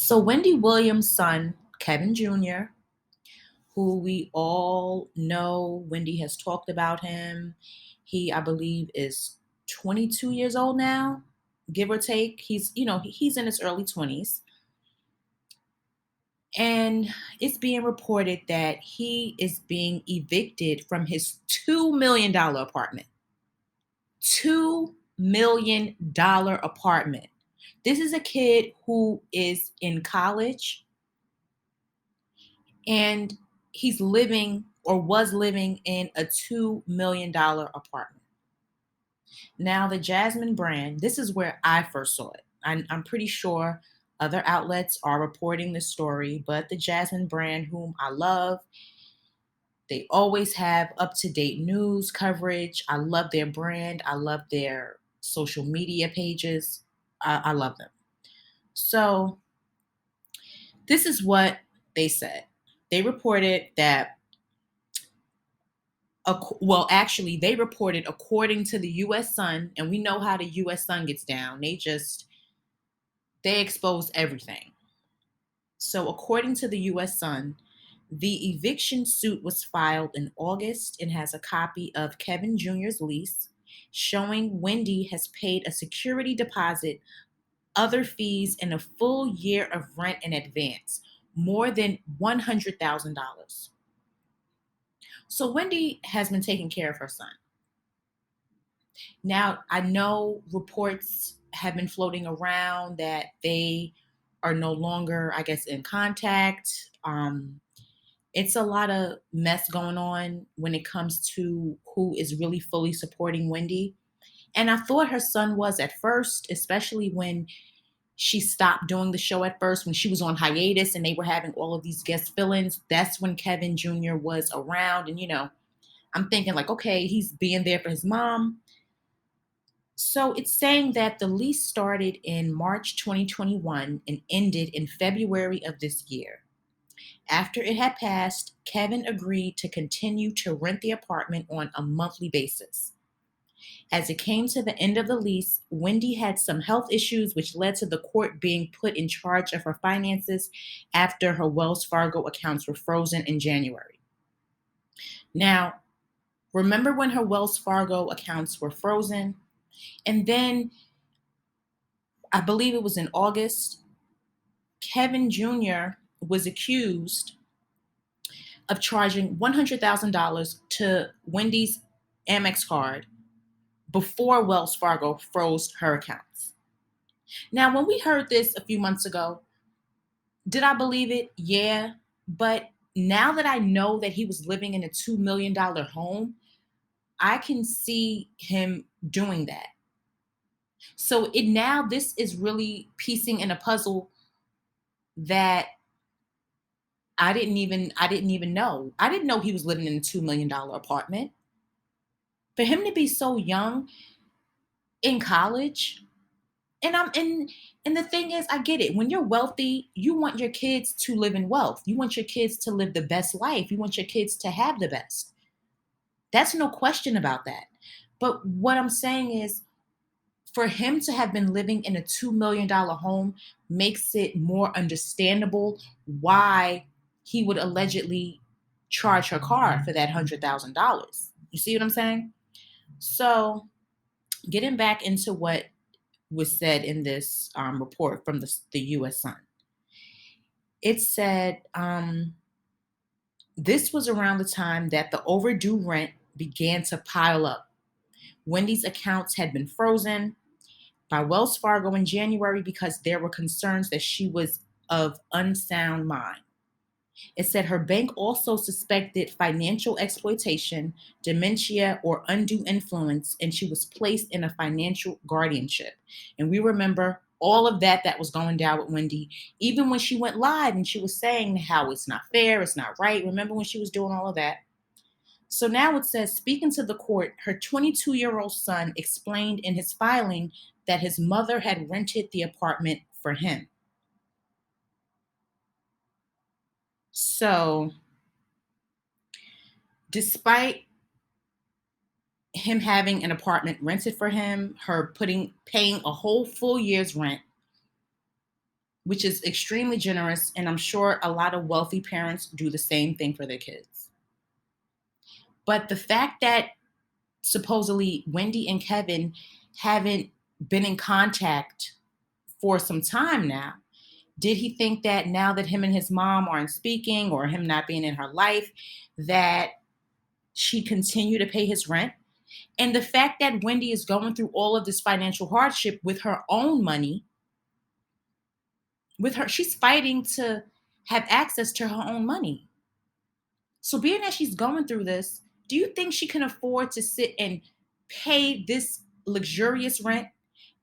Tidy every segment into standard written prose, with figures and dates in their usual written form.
So Wendy Williams' son, Kevin Jr., who we all know, Wendy has talked about him. He, I believe, is 22 years old now, give or take. He's in his early 20s. And it's being reported that he is being evicted from his $2 million apartment. $2 million apartment. This is a kid who is in college and he's living or was living in a $2 million apartment. Now, the Jasmine brand, this is where I first saw it. I'm pretty sure other outlets are reporting this story, but the Jasmine brand, whom I love, they always have up to date news coverage. I love their brand, I love their social media pages. I love them. So, this is what they said. They reported that actually, they reported according to the U.S. Sun, and we know how the U.S. Sun gets down. They expose everything. So, according to the U.S. Sun, the eviction suit was filed in August and has a copy of Kevin Jr.'s lease showing Wendy has paid a security deposit, other fees, and a full year of rent in advance, more than $100,000. So, Wendy has been taking care of her son. Now, I know reports have been floating around that they are no longer, I guess, in contact. It's a lot of mess going on when it comes to who is really fully supporting Wendy. And I thought her son was at first, especially when she stopped doing the show at first, when she was on hiatus and they were having all of these guest fill ins. That's when Kevin Jr. was around. And, I'm thinking, like, okay, he's being there for his mom. So it's saying that the lease started in March 2021 and ended in February of this year. After it had passed, Kevin agreed to continue to rent the apartment on a monthly basis. As it came to the end of the lease, Wendy had some health issues, which led to the court being put in charge of her finances after her Wells Fargo accounts were frozen in January. Now, remember when her Wells Fargo accounts were frozen? And then I believe it was in August, Kevin Jr. was accused of charging $100,000 to Wendy's Amex card before Wells Fargo froze her accounts. Now, when we heard this a few months ago, did I believe it? Yeah. But now that I know that he was living in a $2 million home, I can see him doing that. So this is really piecing in a puzzle that I didn't even know. I didn't know he was living in a $2 million apartment. For him to be so young in college, and the thing is, I get it. When you're wealthy, you want your kids to live in wealth. You want your kids to live the best life. You want your kids to have the best. That's no question about that. But what I'm saying is, for him to have been living in a $2 million home makes it more understandable why he would allegedly charge her card for that $100,000. You see what I'm saying? So, getting back into what was said in this report from the U.S. Sun, it said this was around the time that the overdue rent began to pile up. Wendy's accounts had been frozen by Wells Fargo in January because there were concerns that she was of unsound mind. It said her bank also suspected financial exploitation, dementia, or undue influence, and she was placed in a financial guardianship. And we remember all of that was going down with Wendy, even when she went live and she was saying how it's not fair, it's not right. Remember when she was doing all of that? So now it says, speaking to the court, her 22-year-old son explained in his filing that his mother had rented the apartment for him. So, despite him having an apartment rented for him, her paying a whole full year's rent, which is extremely generous. And I'm sure a lot of wealthy parents do the same thing for their kids. But the fact that supposedly Wendy and Kevin haven't been in contact for some time now, did he think that now that him and his mom aren't speaking or him not being in her life, that she continue to pay his rent? And the fact that Wendy is going through all of this financial hardship with her own money, she's fighting to have access to her own money. So being that she's going through this, do you think she can afford to sit and pay this luxurious rent,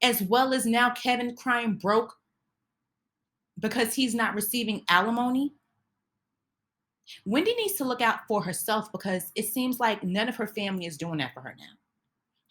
as well as now Kevin crying broke because he's not receiving alimony? Wendy needs to look out for herself because it seems like none of her family is doing that for her now.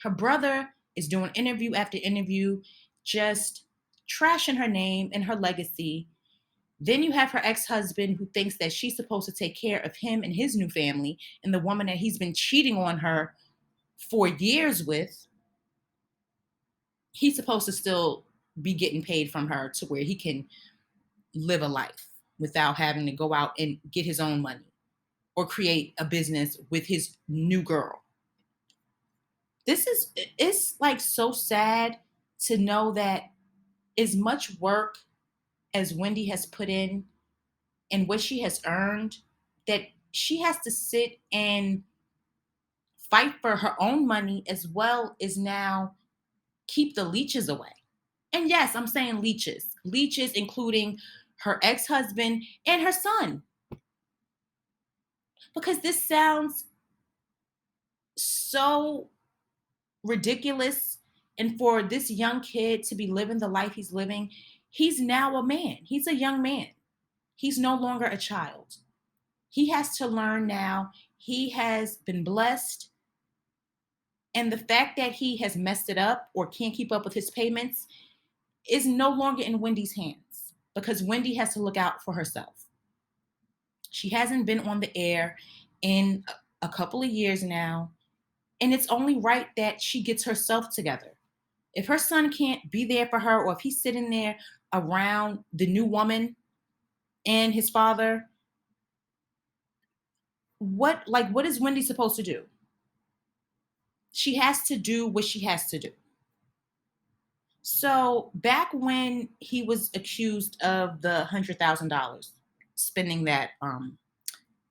Her brother is doing interview after interview, just trashing her name and her legacy. Then you have her ex-husband who thinks that she's supposed to take care of him and his new family, and the woman that he's been cheating on her for years with, he's supposed to still be getting paid from her to where he can live a life without having to go out and get his own money or create a business with his new girl. It's like so sad to know that as much work as Wendy has put in and what she has earned, that she has to sit and fight for her own money as well as now keep the leeches away. And yes, I'm saying leeches. Leeches including her ex-husband and her son. Because this sounds so ridiculous. And for this young kid to be living the life he's living, he's now a man. He's a young man. He's no longer a child. He has to learn now. He has been blessed. And the fact that he has messed it up or can't keep up with his payments is no longer in Wendy's hands because Wendy has to look out for herself. She hasn't been on the air in a couple of years now. And it's only right that she gets herself together. If her son can't be there for her, or if he's sitting there around the new woman and his father, what is Wendy supposed to do? She has to do what she has to do. So back when he was accused of the $100,000 spending that,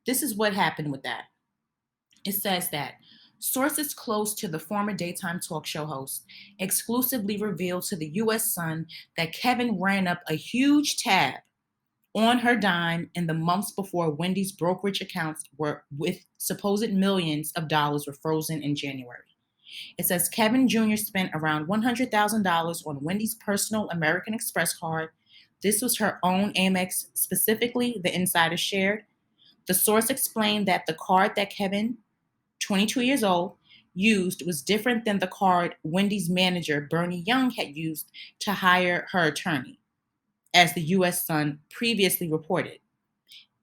this is what happened with that. It says that sources close to the former daytime talk show host exclusively revealed to the U.S. Sun that Kevin ran up a huge tab on her dime in the months before Wendy's brokerage accounts were with supposed millions of dollars were frozen in January. It says Kevin Jr. spent around $100,000 on Wendy's personal American Express card. This was her own Amex, specifically, the insider shared. The source explained that the card that Kevin, 22 years old, used was different than the card Wendy's manager, Bernie Young, had used to hire her attorney, as the U.S. Sun previously reported.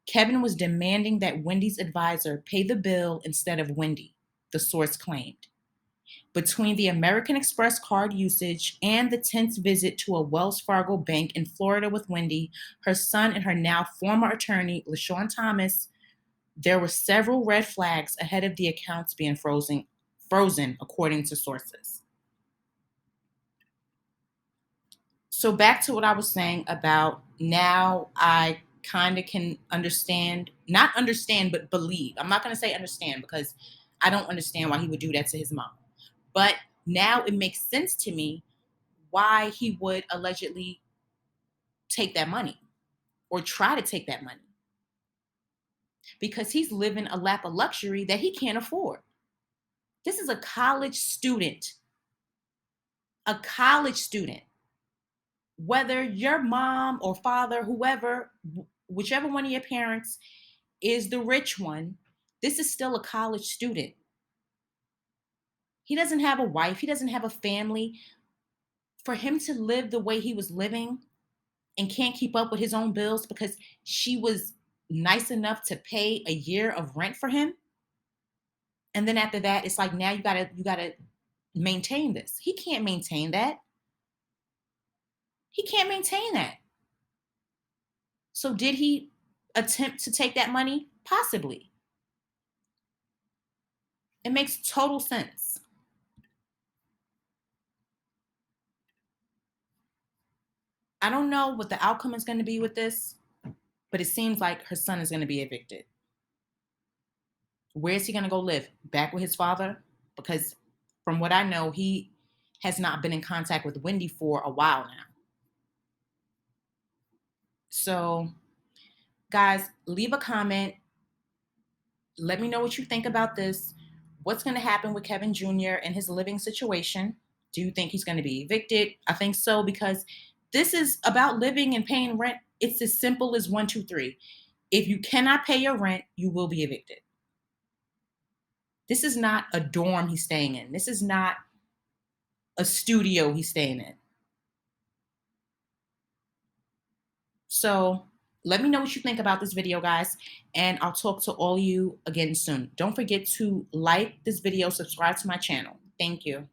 Kevin was demanding that Wendy's advisor pay the bill instead of Wendy, the source claimed. Between the American Express card usage and the tense visit to a Wells Fargo bank in Florida with Wendy, her son, and her now former attorney, LaShawn Thomas, there were several red flags ahead of the accounts being frozen, according to sources. So back to what I was saying about now I kind of can understand, not understand, but believe. I'm not going to say understand because I don't understand why he would do that to his mom. But now it makes sense to me why he would allegedly take that money or try to take that money. Because he's living a lap of luxury that he can't afford. This is a college student. A college student. Whether your mom or father, whoever, whichever one of your parents is the rich one, this is still a college student. He doesn't have a wife. He doesn't have a family. For him to live the way he was living and can't keep up with his own bills because she was nice enough to pay a year of rent for him. And then after that, it's like, now you gotta maintain this. He can't maintain that. He can't maintain that. So did he attempt to take that money? Possibly. It makes total sense. I don't know what the outcome is going to be with this, but it seems like her son is going to be evicted. Where is he going to go live? Back with his father? Because from what I know, he has not been in contact with Wendy for a while now. So, guys, leave a comment. Let me know what you think about this. What's going to happen with Kevin Jr. and his living situation? Do you think he's going to be evicted? I think so, because this is about living and paying rent. It's as simple as one, two, three. If you cannot pay your rent, you will be evicted. This is not a dorm he's staying in. This is not a studio he's staying in. So let me know what you think about this video, guys, and I'll talk to all you again soon. Don't forget to like this video, subscribe to my channel. Thank you.